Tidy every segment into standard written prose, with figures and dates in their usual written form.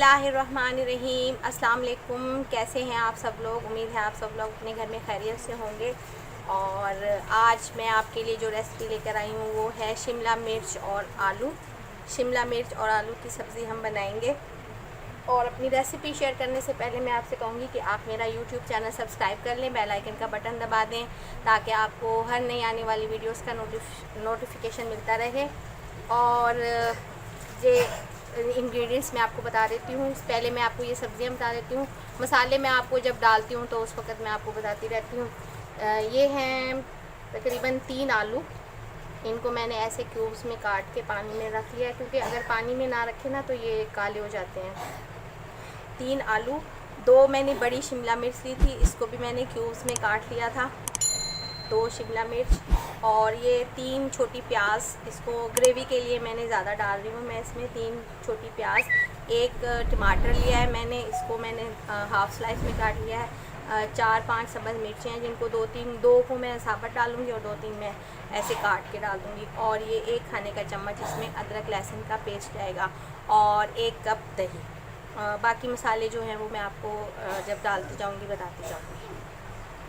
बिस्मिल्लाहिर्रहमानिर्रहीम। अस्सलाम वालेकुम। कैसे हैं आप सब लोग? उम्मीद है आप सब लोग अपने घर में खैरियत से होंगे। और आज मैं आपके लिए जो रेसिपी लेकर आई हूँ वो है शिमला मिर्च और आलू। शिमला मिर्च और आलू की सब्ज़ी हम बनाएंगे। और अपनी रेसिपी शेयर करने से पहले मैं आपसे कहूँगी कि आप मेरा यूट्यूब चैनल सब्सक्राइब कर लें, बेल आइकन का बटन दबा दें ताकि आपको हर नई आने वाली वीडियोस का नोटिफिकेशन मिलता रहे। और ये इंग्रेडिएंट्स मैं आपको बता देती हूँ। पहले मैं आपको ये सब्ज़ियाँ बता देती हूँ। मसाले मैं आपको जब डालती हूँ तो उस वक़्त मैं आपको बताती रहती हूँ। ये हैं तकरीबन 3 आलू। इनको मैंने ऐसे क्यूब्स में काट के पानी में रख लिया है, क्योंकि अगर पानी में ना रखें ना तो ये काले हो जाते हैं। 3 आलू, 2 मैंने बड़ी शिमला मिर्च ली थी, इसको भी मैंने क्यूब्स में काट लिया था। 2 शिमला मिर्च और ये 3 छोटी प्याज। इसको ग्रेवी के लिए मैंने ज़्यादा डाल रही हूँ मैं इसमें। 3 छोटी प्याज, 1 टमाटर लिया है मैंने, इसको मैंने हाफ़ स्लाइस में काट लिया है। 4-5 सब्ज़ मिर्चें हैं जिनको 2 को मैं साबुत डालूँगी और 2-3 मैं ऐसे काट के डाल दूँगी। और ये 1 खाने का चम्मच इसमें अदरक लहसुन का पेस्ट जाएगा और 1 कप दही। बाकी मसाले जो हैं वो मैं आपको जब डालती जाऊँगी बताती जाऊँगी।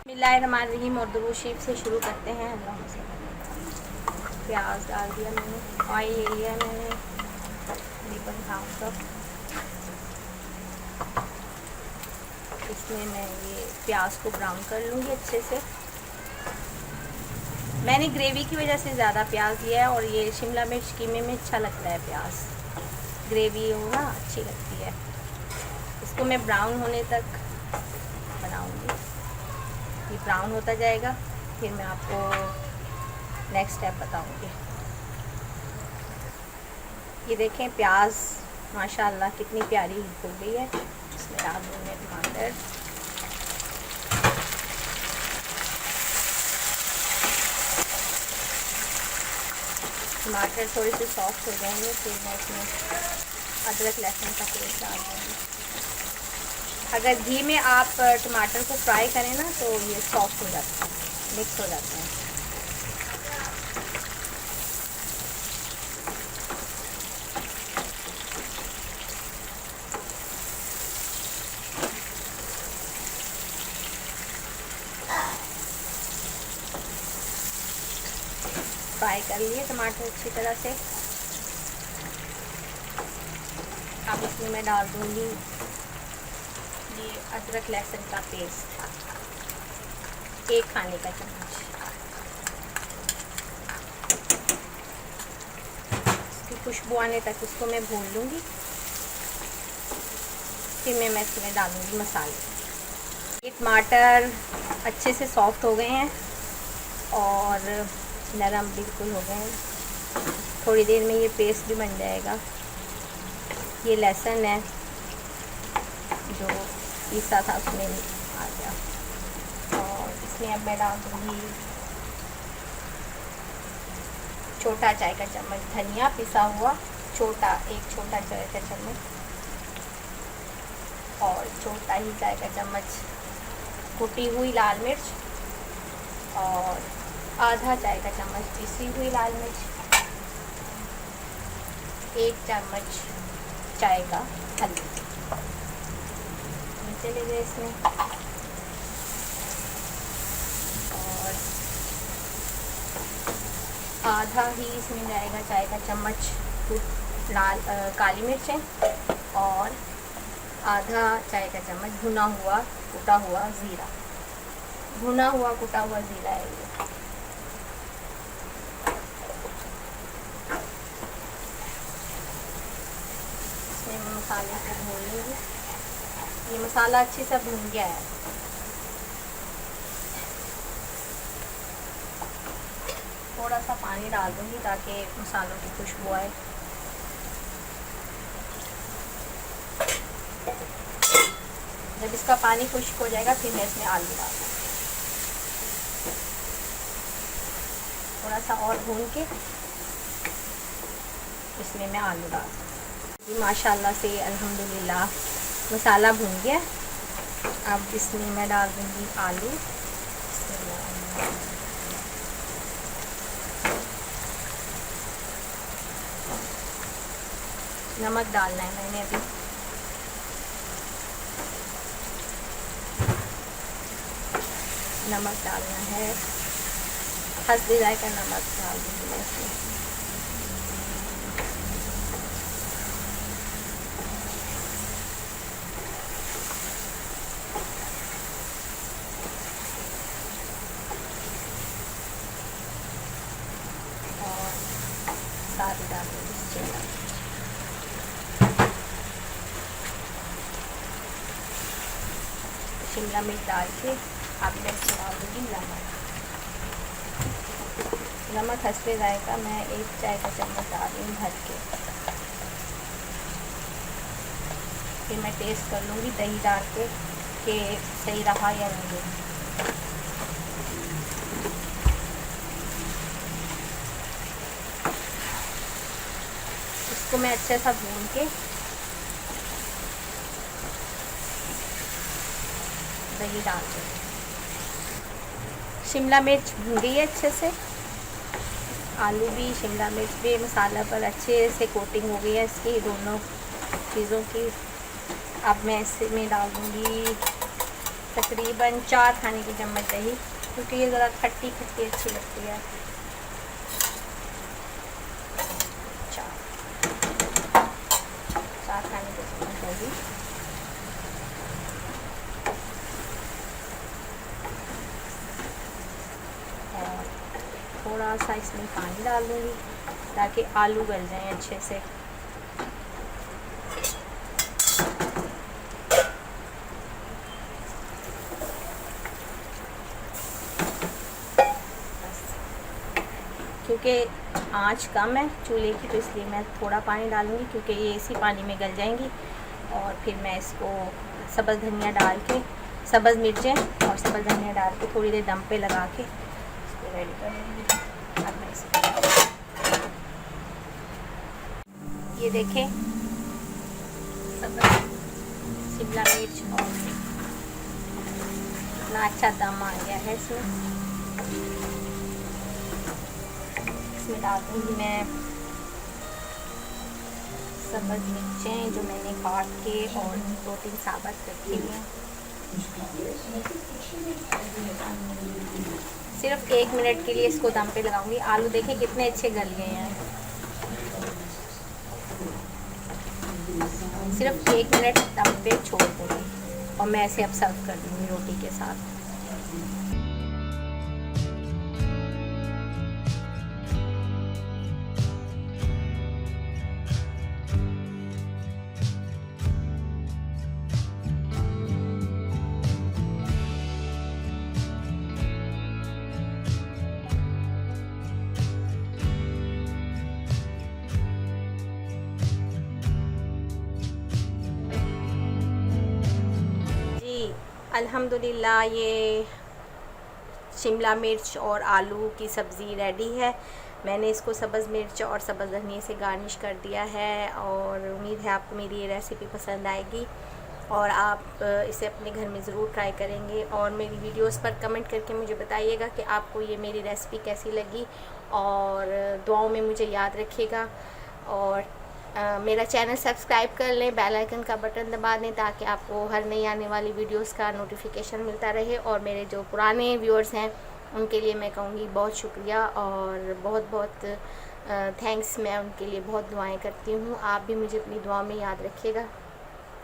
बिस्मिल्लाहिर्रहमानिर्रहीम और दुरूद शरीफ से शुरू करते हैं। प्याज डाल दिया मैंने, ऑयल ले लिया मैंने तकरीबन हाफ कप। इसमें मैं ये प्याज को ब्राउन कर लूँगी अच्छे से। मैंने ग्रेवी की वजह से ज़्यादा प्याज लिया है और ये शिमला मिर्च कीमे में अच्छा लगता है प्याज। ग्रेवी हो ना अच्छी लगती है। इसको मैं ब्राउन होने तक बनाऊँगी। ये ब्राउन होता जाएगा, फिर मैं आपको नेक्स्ट स्टेप बताऊंगी। ये देखें प्याज माशाल्लाह कितनी प्यारी हो गई है। इसमें डाल दूँगी टमाटर। टमाटर थोड़ी सी सॉफ्ट हो जाएंगे, फिर मैं इसमें अदरक लहसुन का पेस्ट डाल दूँगी। अगर घी में आप टमाटर को फ्राई करें ना तो ये सॉफ्ट हो जाता है, मिक्स हो जाते हैं। फ्राई कर लिए टमाटर अच्छी तरह से। अब इसमें मैं डाल दूँगी ये अदरक लहसुन का पेस्ट, 1 खाने का चम्मच। इसकी खुशबू आने तक इसको मैं भून लूँगी। फिर मैं इसमें डालूँगी मसाले। ये टमाटर अच्छे से सॉफ्ट हो गए हैं और नरम बिल्कुल हो गए हैं। थोड़ी देर में ये पेस्ट भी बन जाएगा। ये लहसुन है जो पीसा था उसमें आ गया। और इसमें अब मैं डाल दूँगी छोटा चाय का चम्मच धनिया पिसा हुआ, एक छोटा चाय का चम्मच, और छोटा ही चाय का चम्मच कुटी हुई लाल मिर्च, और आधा चाय का चम्मच पिसी हुई लाल मिर्च, 1 चम्मच चाय का हल्दी चले गए इसमें। और आधा ही इसमें जाएगा चाय का चम्मच काली मिर्चें, और आधा चाय का चम्मच भुना हुआ कुटा हुआ ज़ीरा। भुना हुआ कुटा हुआ ज़ीरा है ये। इसमें मैं मसाले को भून लूँगी। ये मसाला अच्छे से भून गया है। थोड़ा सा पानी डाल दूँगी ताकि मसालों की खुशबू आए। जब इसका पानी खुश्क हो जाएगा फिर मैं इसमें आलू डाल दूँगी। थोड़ा सा और भून के इसमें मैं आलू डाल दूँगी। माशाल्लाह से अल्हम्दुलिल्लाह मसाला भून गया। अब इसमें मैं डाल दूँगी आलू। नमक डालना है मैंने अभी। नमक डालना है, हस्बे जायका नमक डाल दूँगी मैं इसमें। और साथ डाल दूँगी शिमला मिर्च। शिमला मिर्च डाल के अब मैं इसमें डाल दूँगी नमक। नमक हस्बे जायका मैं 1 चाय का चम्मच डाल रही हूँ भर के। फिर मैं टेस्ट कर लूँगी दही डाल के कि सही रहा या नहीं। इसको मैं अच्छे सा भून के दही डाल दूँगी। शिमला मिर्च भून गई है अच्छे से, आलू भी शिमला मिर्च भी मसाला पर अच्छे से कोटिंग हो गई है इसकी दोनों चीज़ों की। अब मैं इसमें डाल दूँगी तकरीबन 4 खाने की चम्मच दही, क्योंकि ये ज़रा खट्टी खट्टी अच्छी लगती है। 4 खाने की चम्मच दही। और थोड़ा सा इसमें पानी डाल दूँगी ताकि आलू गल जाएं अच्छे से। क्योंकि आंच कम है चूल्हे की, तो इसलिए मैं थोड़ा पानी डालूँगी, क्योंकि ये इसी पानी में गल जाएंगी। और फिर मैं इसको सब्ज़ धनिया डाल के, सब्ज़ मिर्चें और सब्ज़ धनिया डाल के थोड़ी देर दम पे लगा के इसको रेडी कर लूँगी। अब मैं इसको ये देखें सब्ज़ शिमला मिर्च और इतना अच्छा दम आ गया है इसमें। इसमें डाल दूँगी मैं सब्ज़ मिर्चें जो मैंने काट के और 2-3 साबुत रखी हुई हैं। सिर्फ 1 मिनट के लिए इसको दम पे लगाऊंगी। आलू देखें कितने अच्छे गल गए हैं। सिर्फ 1 मिनट दम पे छोड़ दूँगी और मैं इसे अब सर्व कर दूँगी रोटी के साथ। अल्हम्दुलिल्लाह ये शिमला मिर्च और आलू की सब्ज़ी रेडी है। मैंने इसको सब्ज़ मिर्च और सब्ज़ धनिया से गार्निश कर दिया है और उम्मीद है आपको मेरी ये रेसिपी पसंद आएगी और आप इसे अपने घर में ज़रूर ट्राई करेंगे। और मेरी वीडियोस पर कमेंट करके मुझे बताइएगा कि आपको ये मेरी रेसिपी कैसी लगी और दुआओं में मुझे याद रखिएगा। और मेरा चैनल सब्सक्राइब कर लें, बेल आइकन का बटन दबा दें ताकि आपको हर नई आने वाली वीडियोस का नोटिफिकेशन मिलता रहे। और मेरे जो पुराने व्यूअर्स हैं उनके लिए मैं कहूँगी बहुत शुक्रिया और बहुत बहुत थैंक्स। मैं उनके लिए बहुत दुआएं करती हूँ। आप भी मुझे अपनी दुआ में याद रखिएगा।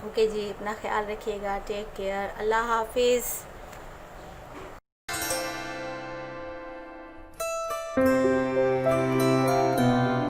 ओके जी, अपना ख्याल रखिएगा। Take care. अल्लाह हाफिज़।